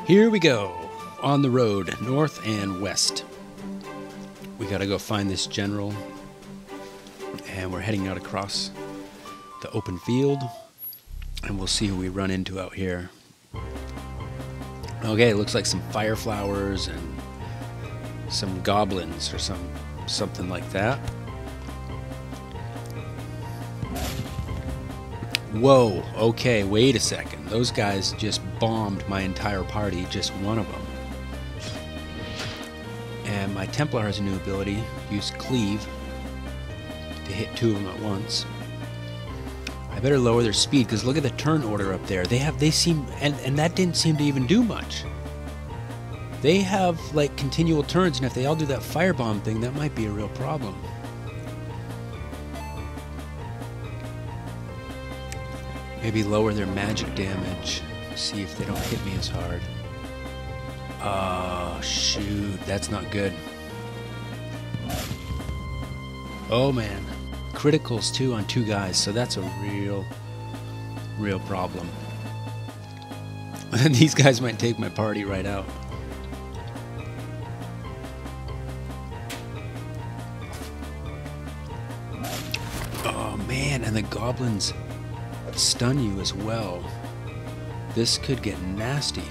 Here we go, on the road, north and west. We gotta go find this general, and we're heading out across the open field, and we'll see who we run into out here. Okay, it looks like some fire flowers and some goblins or something like that. Whoa, okay, wait a second. Those guys just bombed my entire party, just one of them. And my Templar has a new ability, use cleave to hit two of them at once. I better lower their speed, because look at the turn order up there. They seem, and that didn't seem to even do much. They have like continual turns, and if they all do that firebomb thing, that might be a real problem. Maybe lower their magic damage, see if they don't hit me as hard. Oh, shoot, that's not good. Oh man, criticals too on two guys, so that's a real problem. And these guys might take my party right out. Oh man, and the goblins stun you as well. This could get nasty.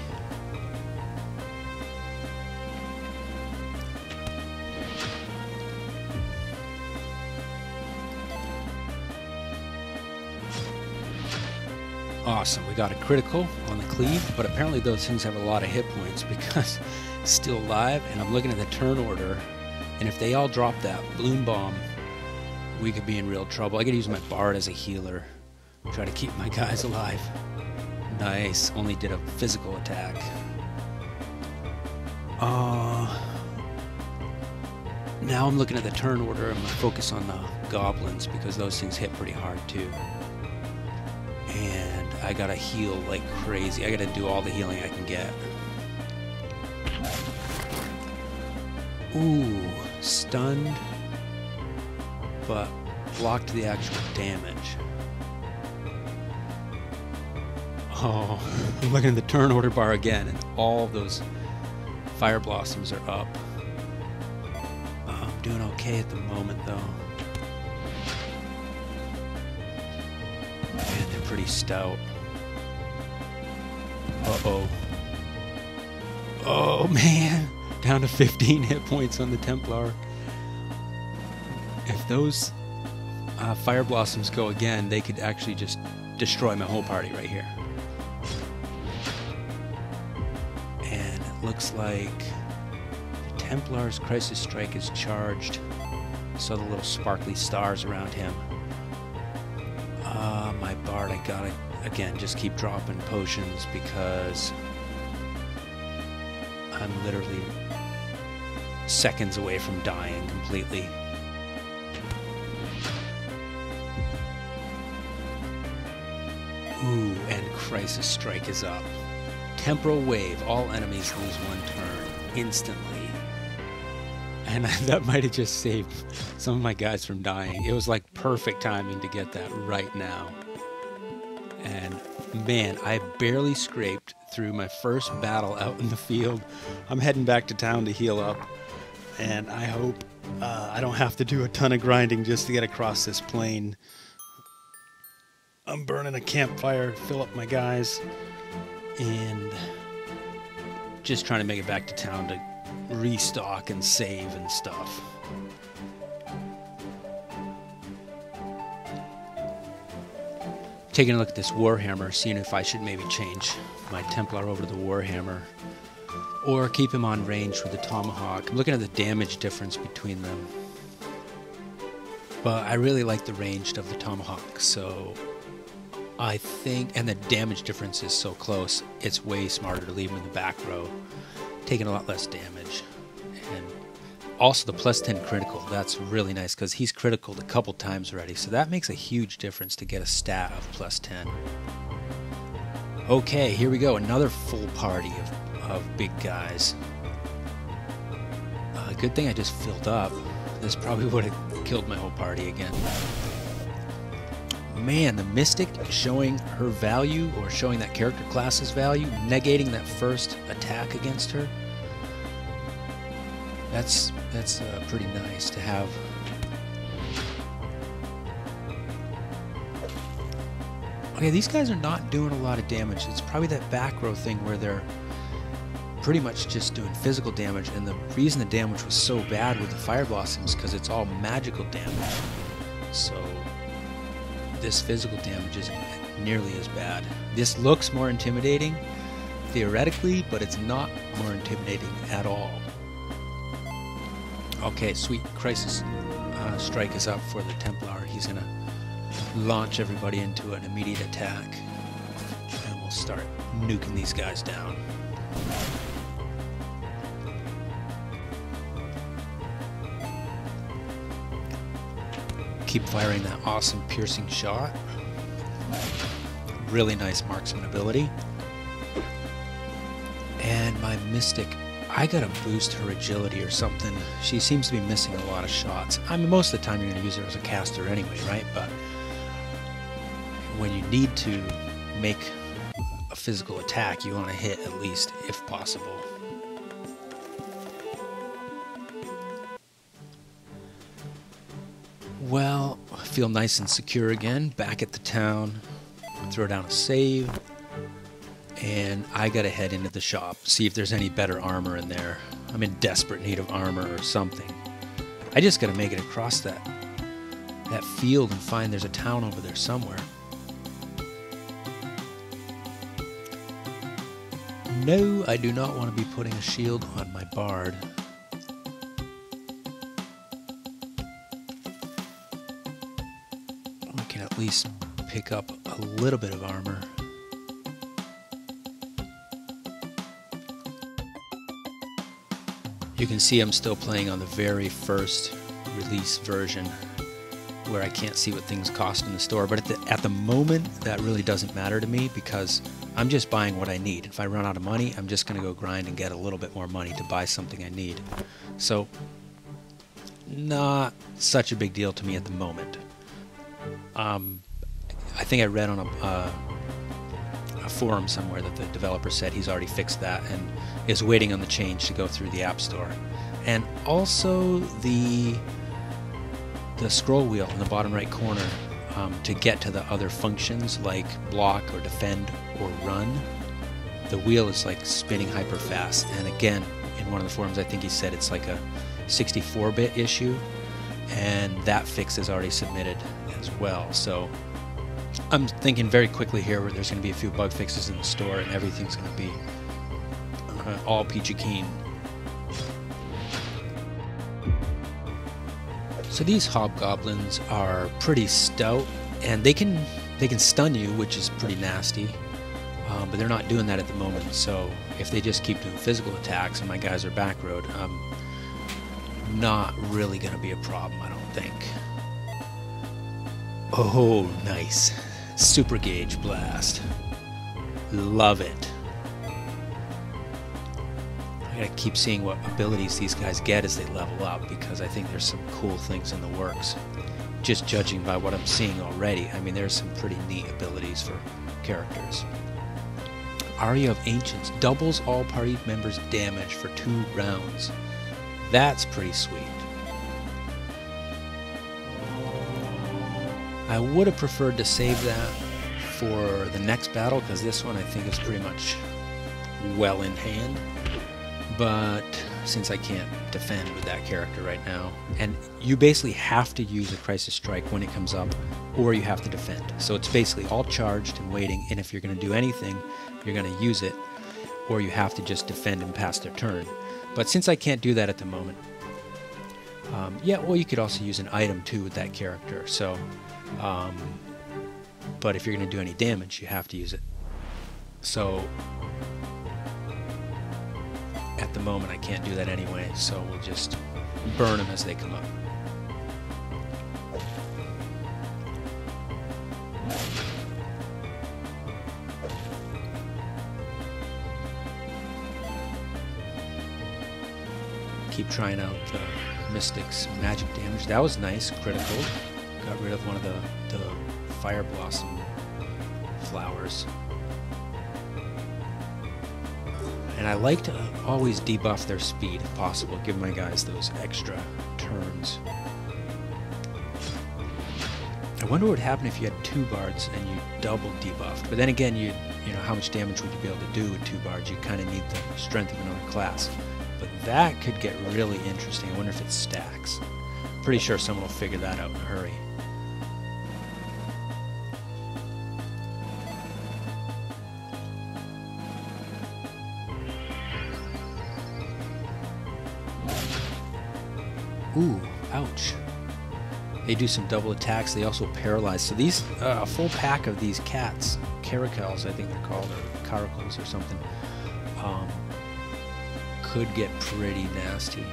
Awesome, we got a critical on the cleave, but apparently those things have a lot of hit points because it's still alive, and I'm looking at the turn order, and if they all drop that bloom bomb, we could be in real trouble. I could use my bard as a healer. Try to keep my guys alive. Nice. Only did a physical attack. Now I'm looking at the turn order. I'm going to focus on the goblins because those things hit pretty hard too. And I got to heal like crazy. I got to do all the healing I can get. Ooh. Stunned. But blocked the actual damage. Oh, I'm looking at the turn order bar again, and all those fire blossoms are up. I'm doing okay at the moment, though. And they're pretty stout. Uh-oh. Oh, man! Down to 15 hit points on the Templar. If those fire blossoms go again, they could actually just destroy my whole party right here. Looks like the Templar's Crisis Strike is charged. So the little sparkly stars around him. My bard, I gotta, again, just keep dropping potions because I'm literally seconds away from dying completely. Ooh, and Crisis Strike is up. Temporal Wave. All enemies lose one turn instantly. And that might have just saved some of my guys from dying. It was like perfect timing to get that right now. And man, I barely scraped through my first battle out in the field. I'm heading back to town to heal up. And I hope I don't have to do a ton of grinding just to get across this plain. I'm burning a campfire to fill up my guys. And just trying to make it back to town to restock and save and stuff. Taking a look at this Warhammer, seeing if I should maybe change my Templar over to the Warhammer or keep him on range with the Tomahawk. I'm looking at the damage difference between them, but I really like the ranged of the Tomahawk, so I think, and the damage difference is so close, it's way smarter to leave him in the back row, taking a lot less damage. And also the plus 10 critical, that's really nice because he's critical a couple times already, so that makes a huge difference to get a stat of plus 10. Okay, here we go, another full party of big guys. Good thing I just filled up. This probably would have killed my whole party again. Man, the Mystic showing her value, or showing that character class's value, negating that first attack against her. That's pretty nice to have. Okay, these guys are not doing a lot of damage. It's probably that back row thing where they're pretty much just doing physical damage, and the reason the damage was so bad with the Fire Blossoms because it's all magical damage. So this physical damage isn't nearly as bad. This looks more intimidating theoretically, but it's not more intimidating at all. Okay, sweet. Crisis Strike is up for the Templar. He's gonna launch everybody into an immediate attack, and we'll start nuking these guys down. Keep firing that awesome piercing shot. Really nice marksman ability. And my Mystic, I gotta boost her agility or something. She seems to be missing a lot of shots. I mean, most of the time you're gonna use her as a caster anyway, right? But when you need to make a physical attack, you want to hit at least, if possible. Well, I feel nice and secure again, back at the town. Throw down a save, and I gotta head into the shop, see if there's any better armor in there. I'm in desperate need of armor or something. I just gotta make it across that field and find there's a town over there somewhere. No, I do not want to be putting a shield on my bard. We can at least pick up a little bit of armor. You can see I'm still playing on the very first release version, where I can't see what things cost in the store, but at the moment that really doesn't matter to me, because I'm just buying what I need. If I run out of money, I'm just going to go grind and get a little bit more money to buy something I need. So, not such a big deal to me at the moment. I think I read on a forum somewhere that the developer said he's already fixed that and is waiting on the change to go through the App Store. And also the scroll wheel in the bottom right corner, to get to the other functions like block or defend or run. The wheel is like spinning hyper fast, and again, in one of the forums I think he said it's like a 64-bit issue, and that fix is already submitted as well. So I'm thinking very quickly here where there's going to be a few bug fixes in the store and everything's going to be all peachy keen. So these hobgoblins are pretty stout, and they can stun you, which is pretty nasty, but they're not doing that at the moment. So if they just keep doing physical attacks and my guys are back road, not really going to be a problem, I don't think. Oh, nice. Super Gauge Blast. Love it. I gotta keep seeing what abilities these guys get as they level up, because I think there's some cool things in the works. Just judging by what I'm seeing already, I mean, there's some pretty neat abilities for characters. Aria of Ancients doubles all party members' damage for 2 rounds. That's pretty sweet. I would have preferred to save that for the next battle, because this one I think is pretty much well in hand. But since I can't defend with that character right now, and you basically have to use a Crisis Strike when it comes up, or you have to defend. So it's basically all charged and waiting, and if you're going to do anything, you're going to use it, or you have to just defend and pass their turn. But since I can't do that at the moment, yeah, well, you could also use an item too with that character. So, but if you're going to do any damage, you have to use it. So at the moment I can't do that anyway, so we'll just burn them as they come up. Keep trying out the Mystic's magic damage. That was nice, critical. Got rid of one of the fire blossom flowers. And I like to always debuff their speed if possible, give my guys those extra turns. I wonder what would happen if you had 2 bards and you double debuffed. But then again, you know, how much damage would you be able to do with 2 bards? You kind of need the strength of another class. But that could get really interesting. I wonder if it stacks. Pretty sure someone will figure that out in a hurry. Ooh, ouch. They do some double attacks. They also paralyze. So these, a full pack of these cats, caracals I think they're called, or caracals or something, could get pretty nasty.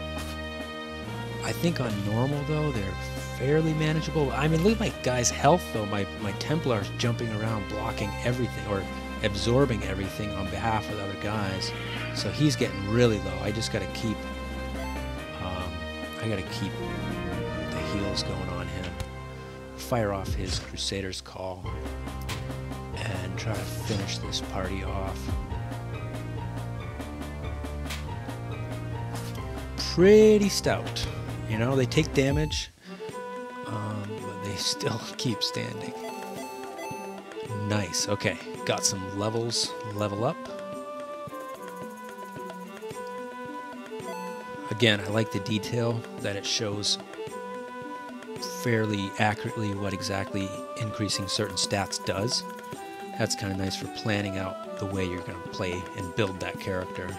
I think on normal though, they're fairly manageable. I mean, look at my guy's health though. My Templar's jumping around, blocking everything, or absorbing everything on behalf of the other guys. So he's getting really low. I just got to keep, the heals going on him. Fire off his Crusader's Call and try to finish this party off. Pretty stout. You know, they take damage, but they still keep standing. Nice. Okay, got some levels. Level up. Again, I like the detail that it shows fairly accurately what exactly increasing certain stats does. That's kind of nice for planning out the way you're going to play and build that character.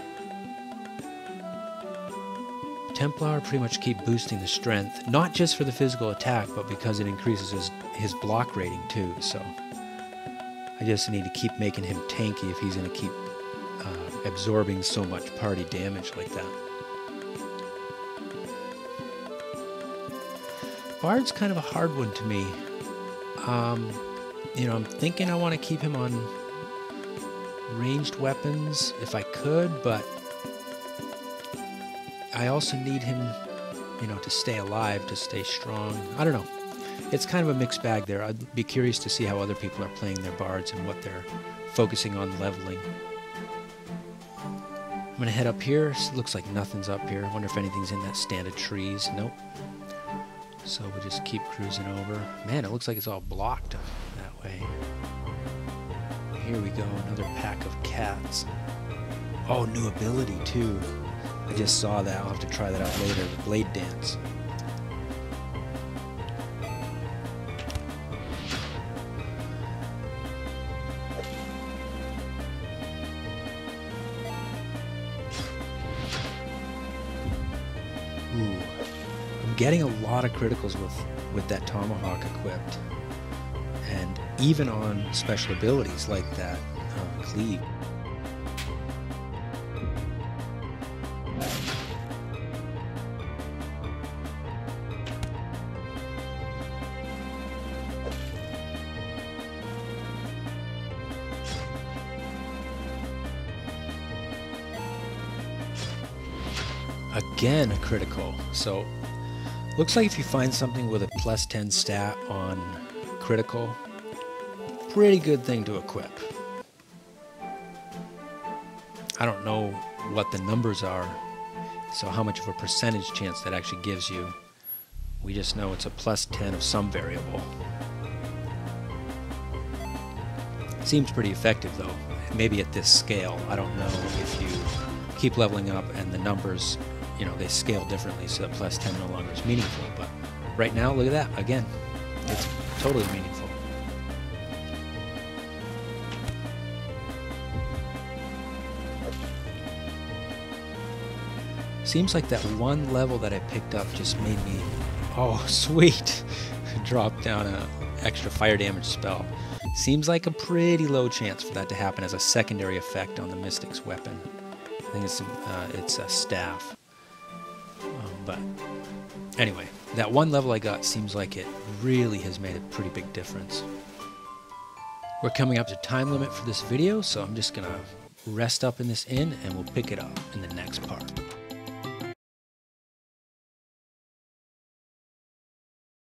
Templar pretty much keep boosting the strength, not just for the physical attack, but because it increases his block rating too. So I just need to keep making him tanky if he's going to keep absorbing so much party damage like that. Bard's kind of a hard one to me. You know, I'm thinking I want to keep him on ranged weapons if I could, but I also need him, you know, to stay alive, to stay strong. I don't know. It's kind of a mixed bag there. I'd be curious to see how other people are playing their bards and what they're focusing on leveling. I'm going to head up here. It looks like nothing's up here. I wonder if anything's in that stand of trees. Nope. So we'll just keep cruising over. Man, it looks like it's all blocked that way. Here we go, another pack of cats. Oh, new ability too. I just saw that. I'll have to try that out later. The Blade Dance. Ooh. I'm getting a lot of criticals with that Tomahawk equipped. And even on special abilities like that Cleave. Again, a critical. So, looks like if you find something with a +10 stat on critical, pretty good thing to equip. I don't know what the numbers are, so how much of a percentage chance that actually gives you. We just know it's a +10 of some variable. Seems pretty effective though, maybe at this scale. I don't know if you keep leveling up and the numbers, you know, they scale differently, so that +10 no longer is meaningful. But right now, look at that. Again, it's totally meaningful. Seems like that one level that I picked up just made me, oh sweet, drop down an extra fire damage spell. Seems like a pretty low chance for that to happen as a secondary effect on the Mystic's weapon. I think it's a staff. But anyway, that one level I got seems like it really has made a pretty big difference. We're coming up to time limit for this video, so I'm just gonna rest up in this inn and we'll pick it up in the next part.